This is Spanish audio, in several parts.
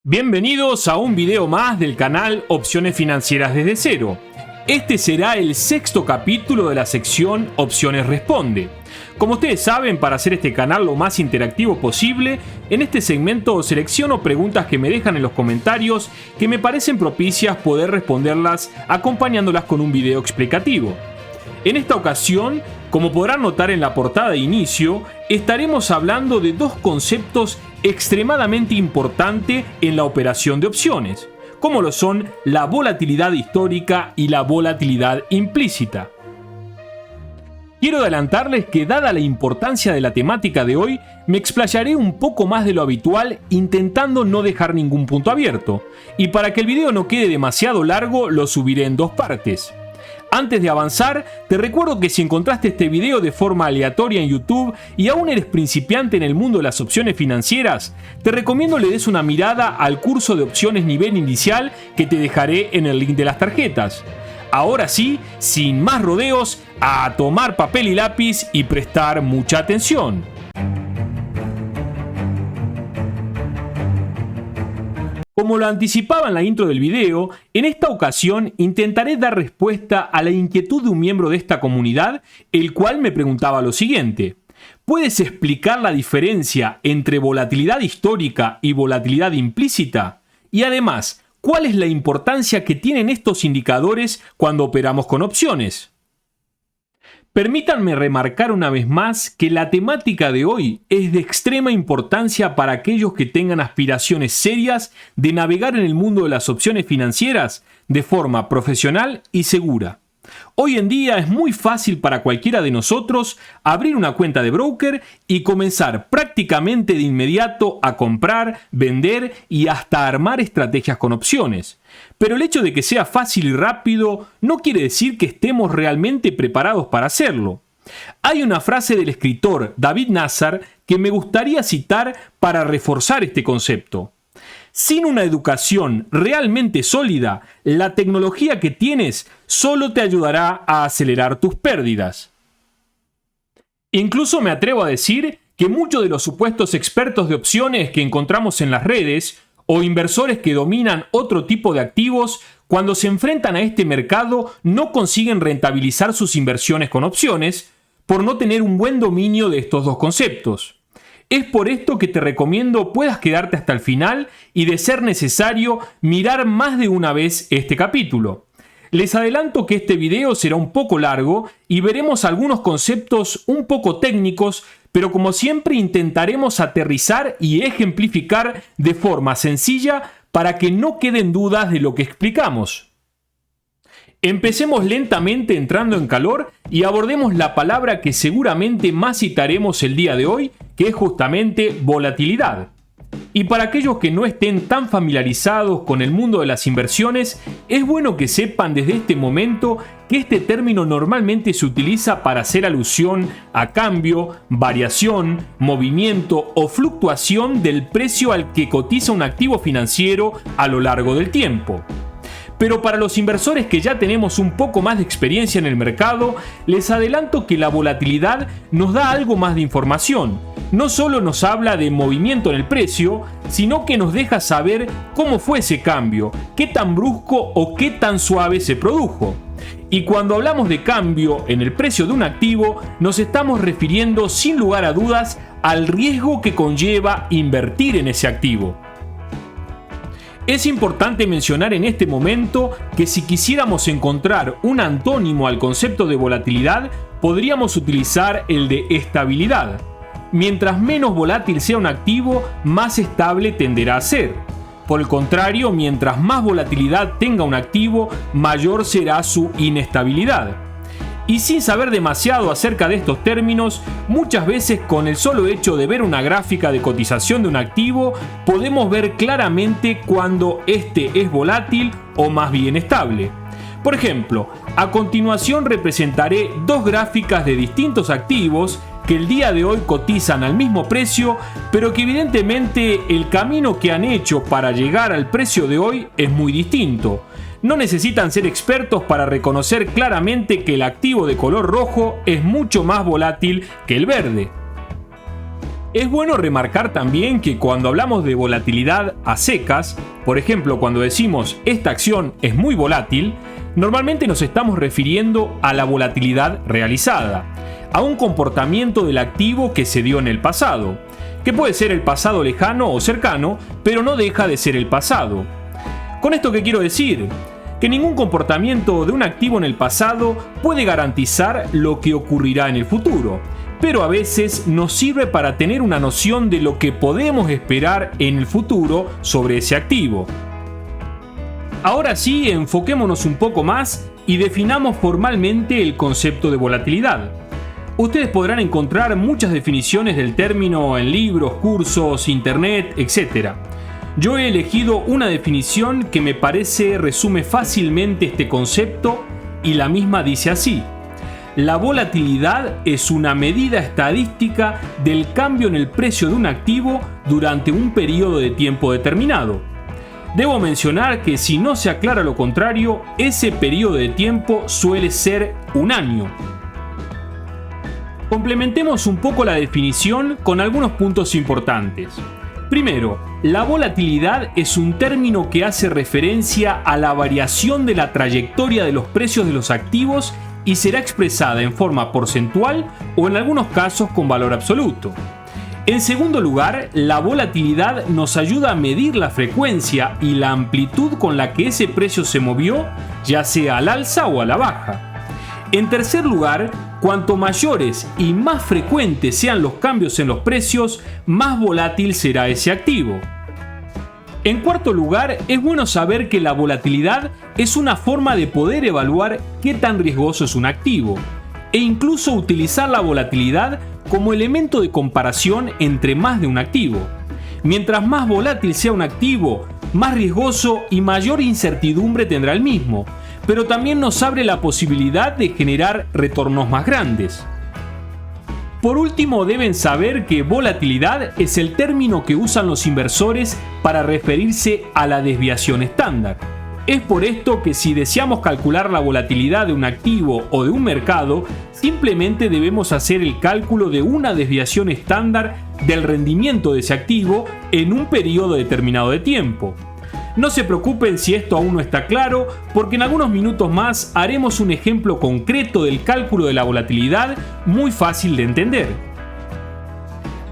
Bienvenidos a un video más del canal Opciones Financieras desde cero. Este será el sexto capítulo de la sección Opciones Responde. Como ustedes saben, para hacer este canal lo más interactivo posible, en este segmento selecciono preguntas que me dejan en los comentarios que me parecen propicias poder responderlas acompañándolas con un video explicativo. En esta ocasión, como podrán notar en la portada de inicio, estaremos hablando de dos conceptos extremadamente importantes en la operación de opciones, como lo son la volatilidad histórica y la volatilidad implícita. Quiero adelantarles que, dada la importancia de la temática de hoy, me explayaré un poco más de lo habitual intentando no dejar ningún punto abierto, y para que el video no quede demasiado largo lo subiré en dos partes. Antes de avanzar, te recuerdo que si encontraste este video de forma aleatoria en YouTube y aún eres principiante en el mundo de las opciones financieras, te recomiendo le des una mirada al curso de opciones nivel inicial que te dejaré en el link de las tarjetas. Ahora sí, sin más rodeos, a tomar papel y lápiz y prestar mucha atención. Como lo anticipaba en la intro del video, en esta ocasión intentaré dar respuesta a la inquietud de un miembro de esta comunidad, el cual me preguntaba lo siguiente: ¿puedes explicar la diferencia entre volatilidad histórica y volatilidad implícita? Y además, ¿cuál es la importancia que tienen estos indicadores cuando operamos con opciones? Permítanme remarcar una vez más que la temática de hoy es de extrema importancia para aquellos que tengan aspiraciones serias de navegar en el mundo de las opciones financieras de forma profesional y segura. Hoy en día es muy fácil para cualquiera de nosotros abrir una cuenta de broker y comenzar prácticamente de inmediato a comprar, vender y hasta armar estrategias con opciones. Pero el hecho de que sea fácil y rápido no quiere decir que estemos realmente preparados para hacerlo. Hay una frase del escritor David Nassar que me gustaría citar para reforzar este concepto. Sin una educación realmente sólida, la tecnología que tienes solo te ayudará a acelerar tus pérdidas. Incluso me atrevo a decir que muchos de los supuestos expertos de opciones que encontramos en las redes o inversores que dominan otro tipo de activos, cuando se enfrentan a este mercado no consiguen rentabilizar sus inversiones con opciones por no tener un buen dominio de estos dos conceptos. Es por esto que te recomiendo puedas quedarte hasta el final y, de ser necesario, mirar más de una vez este capítulo. Les adelanto que este video será un poco largo y veremos algunos conceptos un poco técnicos, pero como siempre intentaremos aterrizar y ejemplificar de forma sencilla para que no queden dudas de lo que explicamos. Empecemos lentamente entrando en calor y abordemos la palabra que seguramente más citaremos el día de hoy, que es justamente volatilidad. Y para aquellos que no estén tan familiarizados con el mundo de las inversiones, es bueno que sepan desde este momento que este término normalmente se utiliza para hacer alusión a cambio, variación, movimiento o fluctuación del precio al que cotiza un activo financiero a lo largo del tiempo. Pero para los inversores que ya tenemos un poco más de experiencia en el mercado, les adelanto que la volatilidad nos da algo más de información. No solo nos habla de movimiento en el precio, sino que nos deja saber cómo fue ese cambio, qué tan brusco o qué tan suave se produjo. Y cuando hablamos de cambio en el precio de un activo, nos estamos refiriendo sin lugar a dudas al riesgo que conlleva invertir en ese activo. Es importante mencionar en este momento que si quisiéramos encontrar un antónimo al concepto de volatilidad, podríamos utilizar el de estabilidad. Mientras menos volátil sea un activo, más estable tenderá a ser. Por el contrario, mientras más volatilidad tenga un activo, mayor será su inestabilidad. Y sin saber demasiado acerca de estos términos, muchas veces con el solo hecho de ver una gráfica de cotización de un activo, podemos ver claramente cuando este es volátil o más bien estable. Por ejemplo, a continuación representaré dos gráficas de distintos activos que el día de hoy cotizan al mismo precio, pero que evidentemente el camino que han hecho para llegar al precio de hoy es muy distinto. No necesitan ser expertos para reconocer claramente que el activo de color rojo es mucho más volátil que el verde. Es bueno remarcar también que cuando hablamos de volatilidad a secas, por ejemplo cuando decimos esta acción es muy volátil, normalmente nos estamos refiriendo a la volatilidad realizada, a un comportamiento del activo que se dio en el pasado, que puede ser el pasado lejano o cercano, pero no deja de ser el pasado. ¿Con esto qué quiero decir? Que ningún comportamiento de un activo en el pasado puede garantizar lo que ocurrirá en el futuro, pero a veces nos sirve para tener una noción de lo que podemos esperar en el futuro sobre ese activo. Ahora sí, enfoquémonos un poco más y definamos formalmente el concepto de volatilidad. Ustedes podrán encontrar muchas definiciones del término en libros, cursos, internet, etc. Yo he elegido una definición que me parece resume fácilmente este concepto y la misma dice así: la volatilidad es una medida estadística del cambio en el precio de un activo durante un periodo de tiempo determinado. Debo mencionar que si no se aclara lo contrario, ese periodo de tiempo suele ser un año. Complementemos un poco la definición con algunos puntos importantes. Primero, la volatilidad es un término que hace referencia a la variación de la trayectoria de los precios de los activos y será expresada en forma porcentual o en algunos casos con valor absoluto. En segundo lugar, la volatilidad nos ayuda a medir la frecuencia y la amplitud con la que ese precio se movió, ya sea al alza o a la baja. En tercer lugar, cuanto mayores y más frecuentes sean los cambios en los precios, más volátil será ese activo. En cuarto lugar, es bueno saber que la volatilidad es una forma de poder evaluar qué tan riesgoso es un activo, e incluso utilizar la volatilidad como elemento de comparación entre más de un activo. Mientras más volátil sea un activo, más riesgoso y mayor incertidumbre tendrá el mismo, pero también nos abre la posibilidad de generar retornos más grandes. Por último, deben saber que volatilidad es el término que usan los inversores para referirse a la desviación estándar. Es por esto que si deseamos calcular la volatilidad de un activo o de un mercado, simplemente debemos hacer el cálculo de una desviación estándar del rendimiento de ese activo en un periodo determinado de tiempo. No se preocupen si esto aún no está claro, porque en algunos minutos más haremos un ejemplo concreto del cálculo de la volatilidad muy fácil de entender.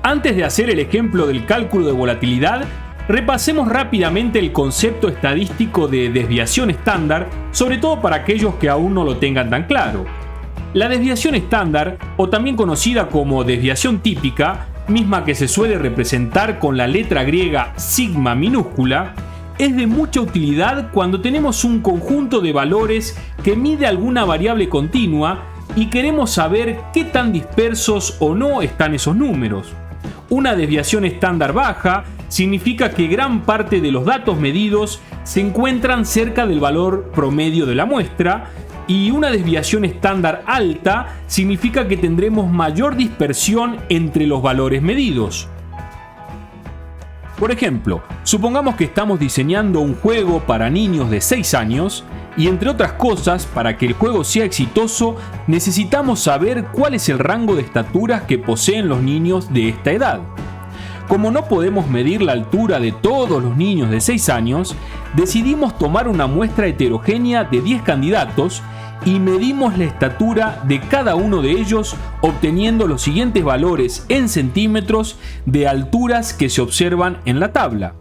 Antes de hacer el ejemplo del cálculo de volatilidad, repasemos rápidamente el concepto estadístico de desviación estándar, sobre todo para aquellos que aún no lo tengan tan claro. La desviación estándar, o también conocida como desviación típica, misma que se suele representar con la letra griega sigma minúscula, es de mucha utilidad cuando tenemos un conjunto de valores que mide alguna variable continua y queremos saber qué tan dispersos o no están esos números. Una desviación estándar baja significa que gran parte de los datos medidos se encuentran cerca del valor promedio de la muestra, y una desviación estándar alta significa que tendremos mayor dispersión entre los valores medidos. Por ejemplo, supongamos que estamos diseñando un juego para niños de 6 años y, entre otras cosas, para que el juego sea exitoso, necesitamos saber cuál es el rango de estaturas que poseen los niños de esta edad. Como no podemos medir la altura de todos los niños de 6 años, decidimos tomar una muestra heterogénea de 10 candidatos y medimos la estatura de cada uno de ellos, obteniendo los siguientes valores en centímetros de alturas que se observan en la tabla.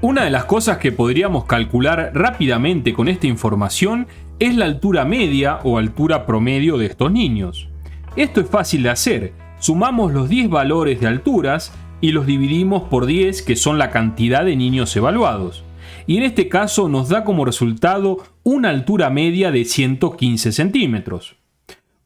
Una de las cosas que podríamos calcular rápidamente con esta información es la altura media o altura promedio de estos niños. Esto es fácil de hacer. Sumamos los 10 valores de alturas y los dividimos por 10, que son la cantidad de niños evaluados. Y en este caso nos da como resultado una altura media de 115 centímetros.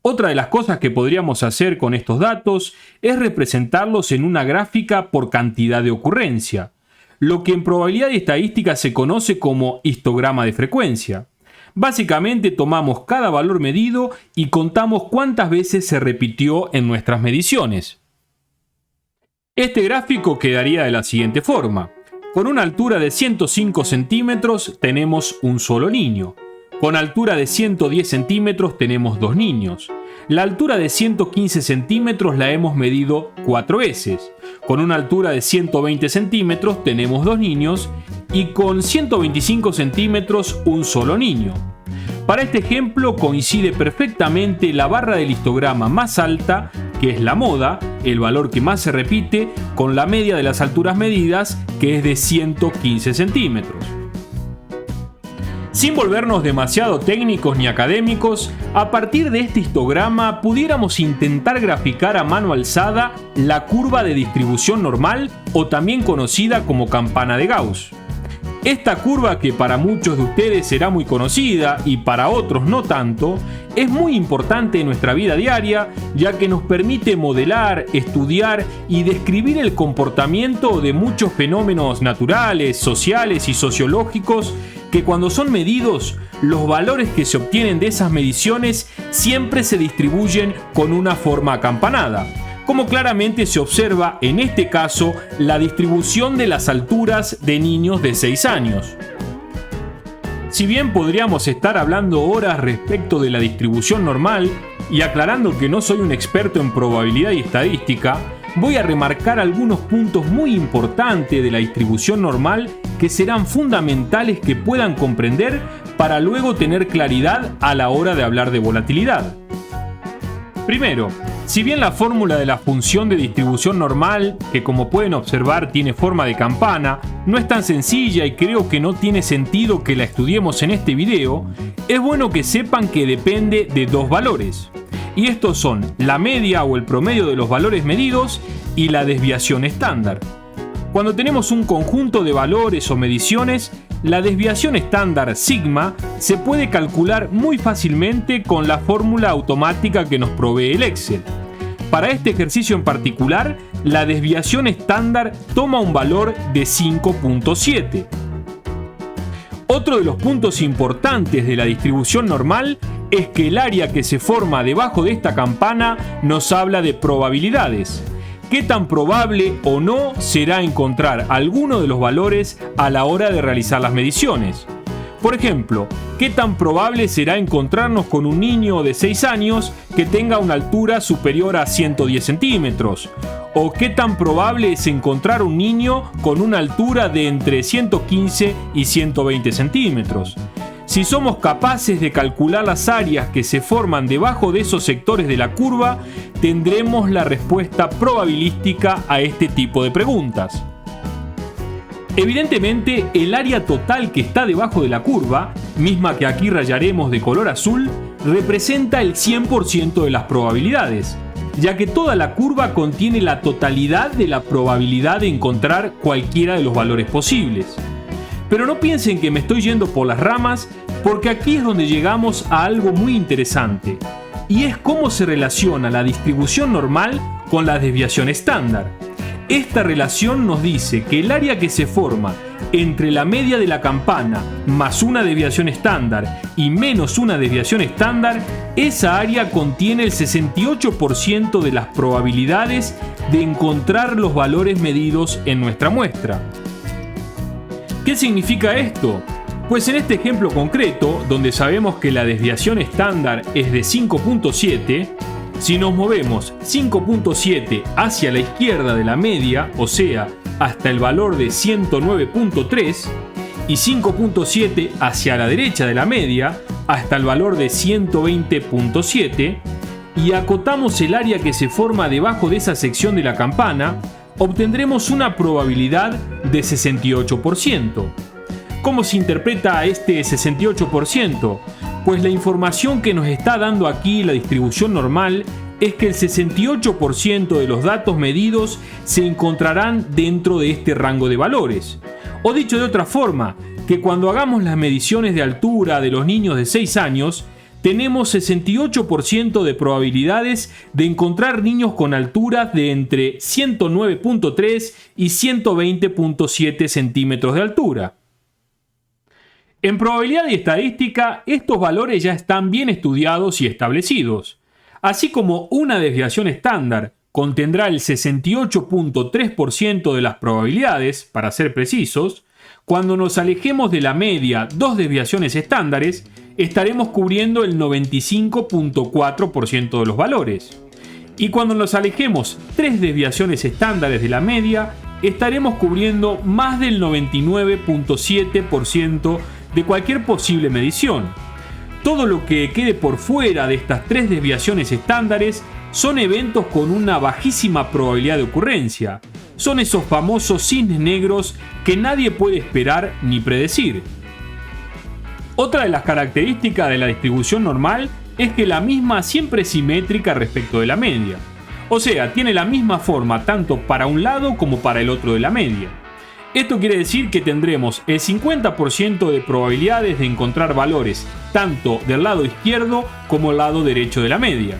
Otra de las cosas que podríamos hacer con estos datos es representarlos en una gráfica por cantidad de ocurrencia, lo que en probabilidad y estadística se conoce como histograma de frecuencia. Básicamente tomamos cada valor medido y contamos cuántas veces se repitió en nuestras mediciones. Este gráfico quedaría de la siguiente forma. Con una altura de 105 centímetros tenemos un solo niño. Con altura de 110 centímetros tenemos 2 niños. La altura de 115 centímetros la hemos medido 4 veces. Con una altura de 120 centímetros tenemos 2 niños y con 125 centímetros un solo niño. Para este ejemplo coincide perfectamente la barra del histograma más alta, que es la moda, el valor que más se repite, con la media de las alturas medidas, que es de 115 centímetros. Sin volvernos demasiado técnicos ni académicos, a partir de este histograma pudiéramos intentar graficar a mano alzada la curva de distribución normal, o también conocida como campana de Gauss. Esta curva, que para muchos de ustedes será muy conocida y para otros no tanto, es muy importante en nuestra vida diaria, ya que nos permite modelar, estudiar y describir el comportamiento de muchos fenómenos naturales, sociales y sociológicos que, cuando son medidos, los valores que se obtienen de esas mediciones siempre se distribuyen con una forma acampanada, como claramente se observa en este caso la distribución de las alturas de niños de 6 años. Si bien podríamos estar hablando horas respecto de la distribución normal, y aclarando que no soy un experto en probabilidad y estadística, voy a remarcar algunos puntos muy importantes de la distribución normal que serán fundamentales que puedan comprender para luego tener claridad a la hora de hablar de volatilidad. Primero, si bien la fórmula de la función de distribución normal, que como pueden observar tiene forma de campana, no es tan sencilla y creo que no tiene sentido que la estudiemos en este video, es bueno que sepan que depende de 2 valores. Y estos son la media o el promedio de los valores medidos y la desviación estándar. Cuando tenemos un conjunto de valores o mediciones, la desviación estándar sigma se puede calcular muy fácilmente con la fórmula automática que nos provee el Excel. Para este ejercicio en particular, la desviación estándar toma un valor de 5.7. Otro de los puntos importantes de la distribución normal es que el área que se forma debajo de esta campana nos habla de probabilidades. ¿Qué tan probable o no será encontrar alguno de los valores a la hora de realizar las mediciones? Por ejemplo, ¿qué tan probable será encontrarnos con un niño de 6 años que tenga una altura superior a 110 centímetros? ¿O qué tan probable es encontrar un niño con una altura de entre 115 y 120 centímetros? Si somos capaces de calcular las áreas que se forman debajo de esos sectores de la curva, tendremos la respuesta probabilística a este tipo de preguntas. Evidentemente, el área total que está debajo de la curva, misma que aquí rayaremos de color azul, representa el 100% de las probabilidades, ya que toda la curva contiene la totalidad de la probabilidad de encontrar cualquiera de los valores posibles. Pero no piensen que me estoy yendo por las ramas, porque aquí es donde llegamos a algo muy interesante, y es cómo se relaciona la distribución normal con la desviación estándar. Esta relación nos dice que el área que se forma entre la media de la campana más una desviación estándar y menos una desviación estándar, esa área contiene el 68% de las probabilidades de encontrar los valores medidos en nuestra muestra. ¿Qué significa esto? Pues en este ejemplo concreto, donde sabemos que la desviación estándar es de 5.7, si nos movemos 5.7 hacia la izquierda de la media, o sea, hasta el valor de 109.3, y 5.7 hacia la derecha de la media, hasta el valor de 120.7, y acotamos el área que se forma debajo de esa sección de la campana, obtendremos una probabilidad de 68%. ¿Cómo se interpreta este 68%? Pues la información que nos está dando aquí la distribución normal es que el 68% de los datos medidos se encontrarán dentro de este rango de valores. O dicho de otra forma, que cuando hagamos las mediciones de altura de los niños de 6 años, tenemos 68% de probabilidades de encontrar niños con alturas de entre 109.3 y 120.7 centímetros de altura. En probabilidad y estadística, estos valores ya están bien estudiados y establecidos. Así como una desviación estándar contendrá el 68.3% de las probabilidades, para ser precisos, cuando nos alejemos de la media 2 desviaciones estándares, estaremos cubriendo el 95.4% de los valores. Y cuando nos alejemos 3 desviaciones estándares de la media, estaremos cubriendo más del 99.7% de cualquier posible medición. Todo lo que quede por fuera de estas 3 desviaciones estándares son eventos con una bajísima probabilidad de ocurrencia. Son esos famosos cisnes negros que nadie puede esperar ni predecir. Otra de las características de la distribución normal es que la misma siempre es simétrica respecto de la media. O sea, tiene la misma forma tanto para un lado como para el otro de la media. Esto quiere decir que tendremos el 50% de probabilidades de encontrar valores tanto del lado izquierdo como el lado derecho de la media.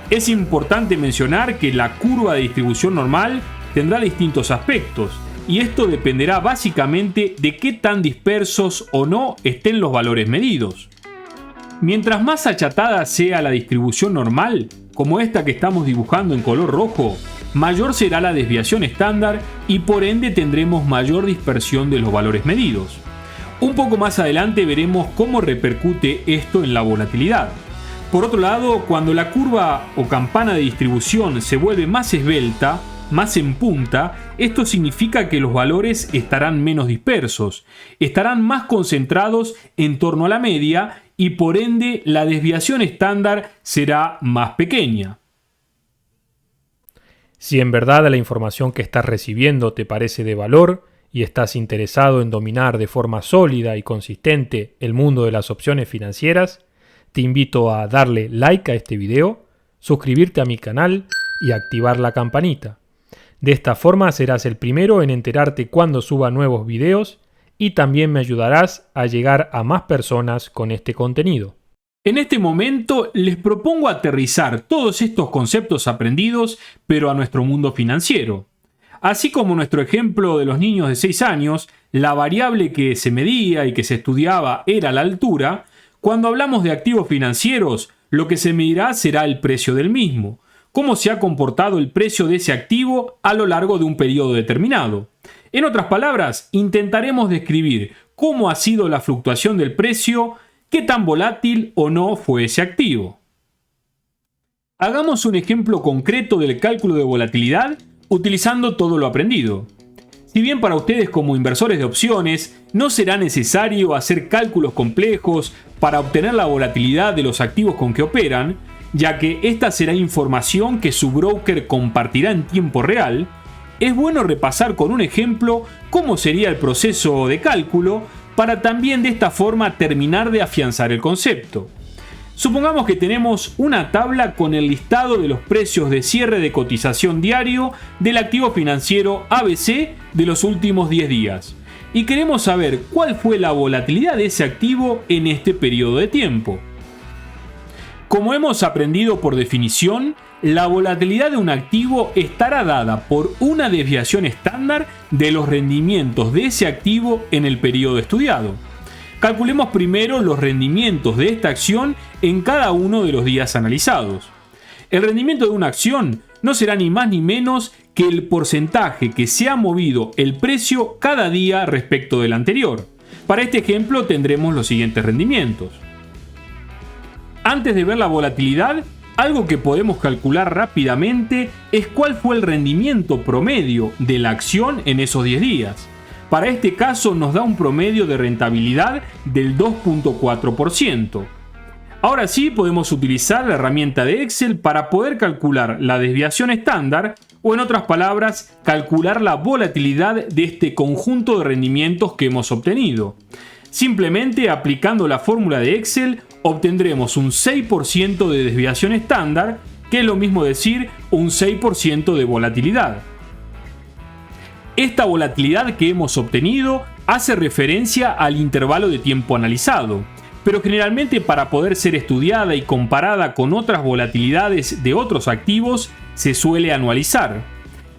Es importante mencionar que la curva de distribución normal tendrá distintos aspectos, y esto dependerá básicamente de qué tan dispersos o no estén los valores medidos. Mientras más achatada sea la distribución normal, como esta que estamos dibujando en color rojo, mayor será la desviación estándar y por ende tendremos mayor dispersión de los valores medidos. Un poco más adelante veremos cómo repercute esto en la volatilidad. Por otro lado, cuando la curva o campana de distribución se vuelve más esbelta, más en punta, esto significa que los valores estarán menos dispersos, estarán más concentrados en torno a la media y por ende la desviación estándar será más pequeña. Si en verdad la información que estás recibiendo te parece de valor y estás interesado en dominar de forma sólida y consistente el mundo de las opciones financieras, te invito a darle like a este video, suscribirte a mi canal y activar la campanita. De esta forma serás el primero en enterarte cuando suba nuevos videos y también me ayudarás a llegar a más personas con este contenido. En este momento les propongo aterrizar todos estos conceptos aprendidos, pero a nuestro mundo financiero. Así como nuestro ejemplo de los niños de 6 años, la variable que se medía y que se estudiaba era la altura, cuando hablamos de activos financieros, lo que se medirá será el precio del mismo. Cómo se ha comportado el precio de ese activo a lo largo de un periodo determinado. En otras palabras, intentaremos describir cómo ha sido la fluctuación del precio, qué tan volátil o no fue ese activo. Hagamos un ejemplo concreto del cálculo de volatilidad utilizando todo lo aprendido. Si bien para ustedes como inversores de opciones no será necesario hacer cálculos complejos para obtener la volatilidad de los activos con que operan, ya que esta será información que su broker compartirá en tiempo real, es bueno repasar con un ejemplo cómo sería el proceso de cálculo para también de esta forma terminar de afianzar el concepto. Supongamos que tenemos una tabla con el listado de los precios de cierre de cotización diario del activo financiero ABC de los últimos 10 días y queremos saber cuál fue la volatilidad de ese activo en este periodo de tiempo. Como hemos aprendido por definición, la volatilidad de un activo estará dada por una desviación estándar de los rendimientos de ese activo en el periodo estudiado. Calculemos primero los rendimientos de esta acción en cada uno de los días analizados. El rendimiento de una acción no será ni más ni menos que el porcentaje que se ha movido el precio cada día respecto del anterior. Para este ejemplo tendremos los siguientes rendimientos. Antes de ver la volatilidad, algo que podemos calcular rápidamente es cuál fue el rendimiento promedio de la acción en esos 10 días. Para este caso nos da un promedio de rentabilidad del 2.4%. Ahora sí podemos utilizar la herramienta de Excel para poder calcular la desviación estándar o en otras palabras, calcular la volatilidad de este conjunto de rendimientos que hemos obtenido. Simplemente aplicando la fórmula de Excel obtendremos un 6% de desviación estándar, que es lo mismo decir un 6% de volatilidad. Esta volatilidad que hemos obtenido hace referencia al intervalo de tiempo analizado, pero generalmente para poder ser estudiada y comparada con otras volatilidades de otros activos se suele anualizar.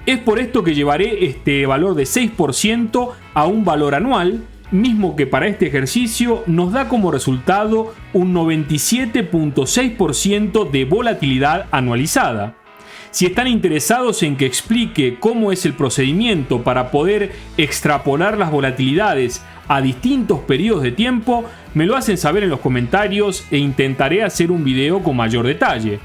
Es por esto que llevaré este valor de 6% a un valor anual, mismo que para este ejercicio nos da como resultado un 97.6% de volatilidad anualizada. Si están interesados en que explique cómo es el procedimiento para poder extrapolar las volatilidades a distintos periodos de tiempo, me lo hacen saber en los comentarios e intentaré hacer un video con mayor detalle.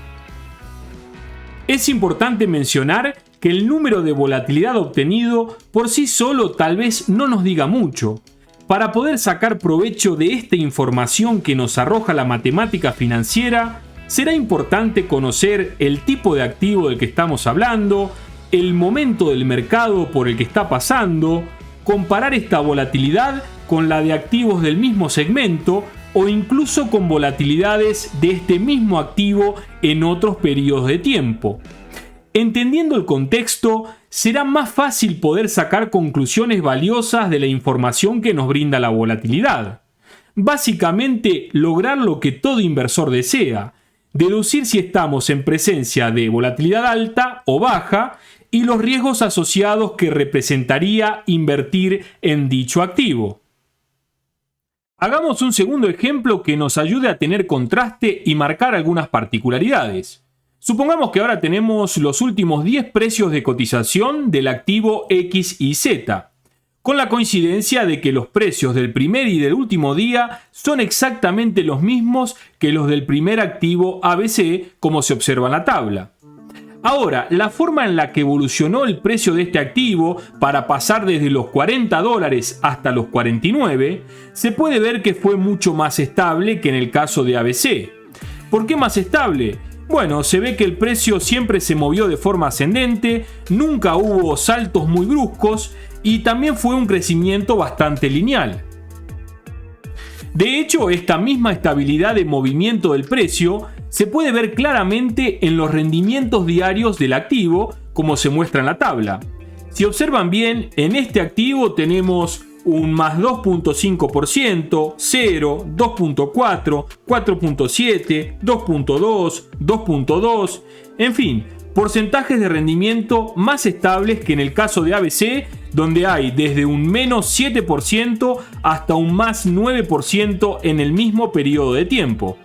Es importante mencionar que el número de volatilidad obtenido por sí solo tal vez no nos diga mucho. Para poder sacar provecho de esta información que nos arroja la matemática financiera, será importante conocer el tipo de activo del que estamos hablando, el momento del mercado por el que está pasando, comparar esta volatilidad con la de activos del mismo segmento o incluso con volatilidades de este mismo activo en otros periodos de tiempo. Entendiendo el contexto, será más fácil poder sacar conclusiones valiosas de la información que nos brinda la volatilidad. Básicamente, lograr lo que todo inversor desea, deducir si estamos en presencia de volatilidad alta o baja y los riesgos asociados que representaría invertir en dicho activo. Hagamos un segundo ejemplo que nos ayude a tener contraste y marcar algunas particularidades. Supongamos que ahora tenemos los últimos 10 precios de cotización del activo X y Z, con la coincidencia de que los precios del primer y del último día son exactamente los mismos que los del primer activo ABC, como se observa en la tabla. Ahora, la forma en la que evolucionó el precio de este activo para pasar desde los $40 hasta los 49, se puede ver que fue mucho más estable que en el caso de ABC. ¿Por qué más estable? Bueno, se ve que el precio siempre se movió de forma ascendente, nunca hubo saltos muy bruscos y también fue un crecimiento bastante lineal. De hecho, esta misma estabilidad de movimiento del precio se puede ver claramente en los rendimientos diarios del activo, como se muestra en la tabla. Si observan bien, en este activo tenemos un más 2.5%, 0, 2.4, 4.7, 2.2, 2.2, en fin, porcentajes de rendimiento más estables que en el caso de ABC, donde hay desde un menos 7% hasta un más 9% en el mismo periodo de tiempo.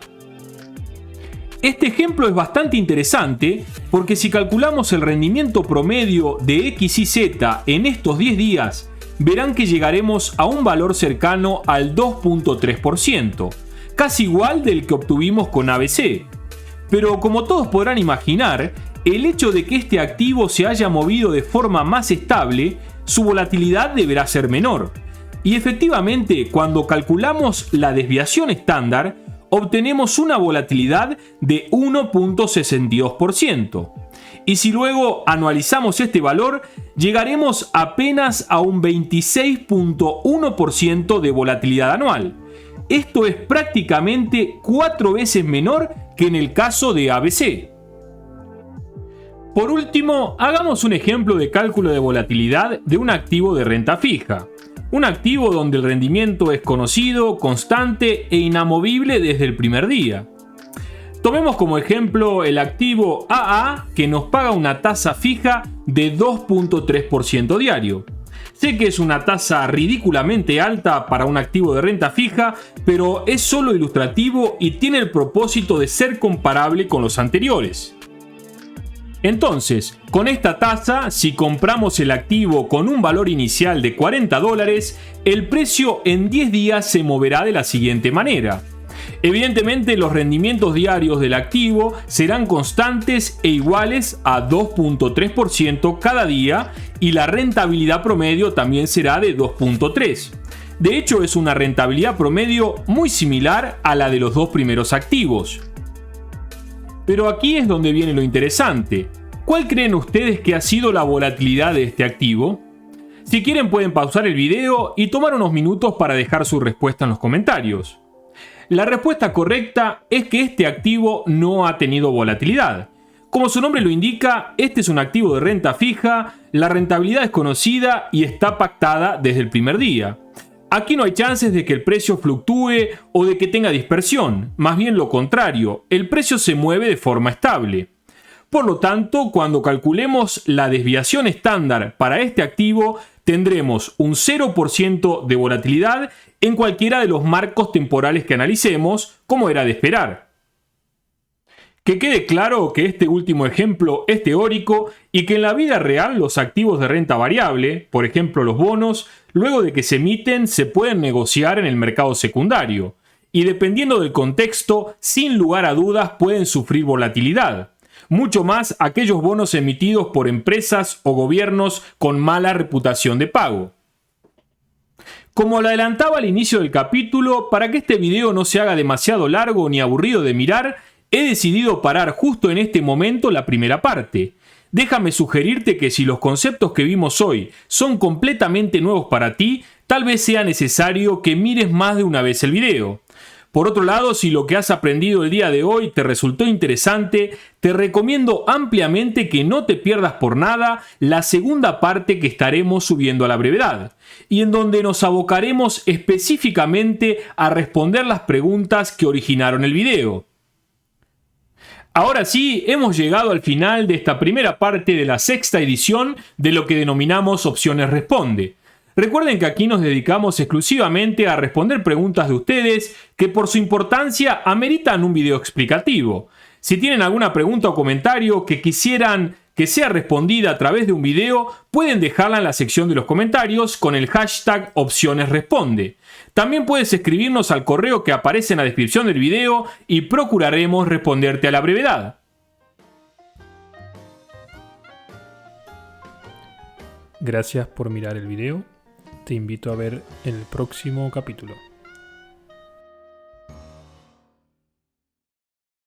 Este ejemplo es bastante interesante porque si calculamos el rendimiento promedio de X y Z en estos 10 días, verán que llegaremos a un valor cercano al 2.3%, casi igual del que obtuvimos con ABC. Pero como todos podrán imaginar, el hecho de que este activo se haya movido de forma más estable, su volatilidad deberá ser menor. Y efectivamente, cuando calculamos la desviación estándar, obtenemos una volatilidad de 1.62%. Y si luego anualizamos este valor, llegaremos apenas a un 26.1% de volatilidad anual. Esto es prácticamente 4 veces menor que en el caso de ABC. Por último, hagamos un ejemplo de cálculo de volatilidad de un activo de renta fija. Un activo donde el rendimiento es conocido, constante e inamovible desde el primer día. Tomemos como ejemplo el activo AA, que nos paga una tasa fija de 2.3% diario. Sé que es una tasa ridículamente alta para un activo de renta fija, pero es solo ilustrativo y tiene el propósito de ser comparable con los anteriores. Entonces, con esta tasa, si compramos el activo con un valor inicial de $40, el precio en 10 días se moverá de la siguiente manera. Evidentemente, los rendimientos diarios del activo serán constantes e iguales a 2.3% cada día y la rentabilidad promedio también será de 2.3%. De hecho, es una rentabilidad promedio muy similar a la de los dos primeros activos. Pero aquí es donde viene lo interesante. ¿Cuál creen ustedes que ha sido la volatilidad de este activo? Si quieren pueden pausar el video y tomar unos minutos para dejar su respuesta en los comentarios. La respuesta correcta es que este activo no ha tenido volatilidad. Como su nombre lo indica, este es un activo de renta fija, la rentabilidad es conocida y está pactada desde el primer día. Aquí no hay chances de que el precio fluctúe o de que tenga dispersión, más bien lo contrario, el precio se mueve de forma estable. Por lo tanto, cuando calculemos la desviación estándar para este activo, tendremos un 0% de volatilidad en cualquiera de los marcos temporales que analicemos, como era de esperar. Que quede claro que este último ejemplo es teórico y que en la vida real los activos de renta variable, por ejemplo los bonos, luego de que se emiten se pueden negociar en el mercado secundario y dependiendo del contexto, sin lugar a dudas pueden sufrir volatilidad. Mucho más aquellos bonos emitidos por empresas o gobiernos con mala reputación de pago. Como lo adelantaba al inicio del capítulo, para que este video no se haga demasiado largo ni aburrido de mirar, he decidido parar justo en este momento la primera parte. Déjame sugerirte que si los conceptos que vimos hoy son completamente nuevos para ti, tal vez sea necesario que mires más de una vez el video. Por otro lado, si lo que has aprendido el día de hoy te resultó interesante, te recomiendo ampliamente que no te pierdas por nada la segunda parte que estaremos subiendo a la brevedad, y en donde nos abocaremos específicamente a responder las preguntas que originaron el video. Ahora sí, hemos llegado al final de esta primera parte de la sexta edición de lo que denominamos Opciones Responde. Recuerden que aquí nos dedicamos exclusivamente a responder preguntas de ustedes que por su importancia ameritan un video explicativo. Si tienen alguna pregunta o comentario que quisieran que sea respondida a través de un video, pueden dejarla en la sección de los comentarios con el hashtag OpcionesResponde. También puedes escribirnos al correo que aparece en la descripción del video y procuraremos responderte a la brevedad. Gracias por mirar el video. Te invito a ver el próximo capítulo.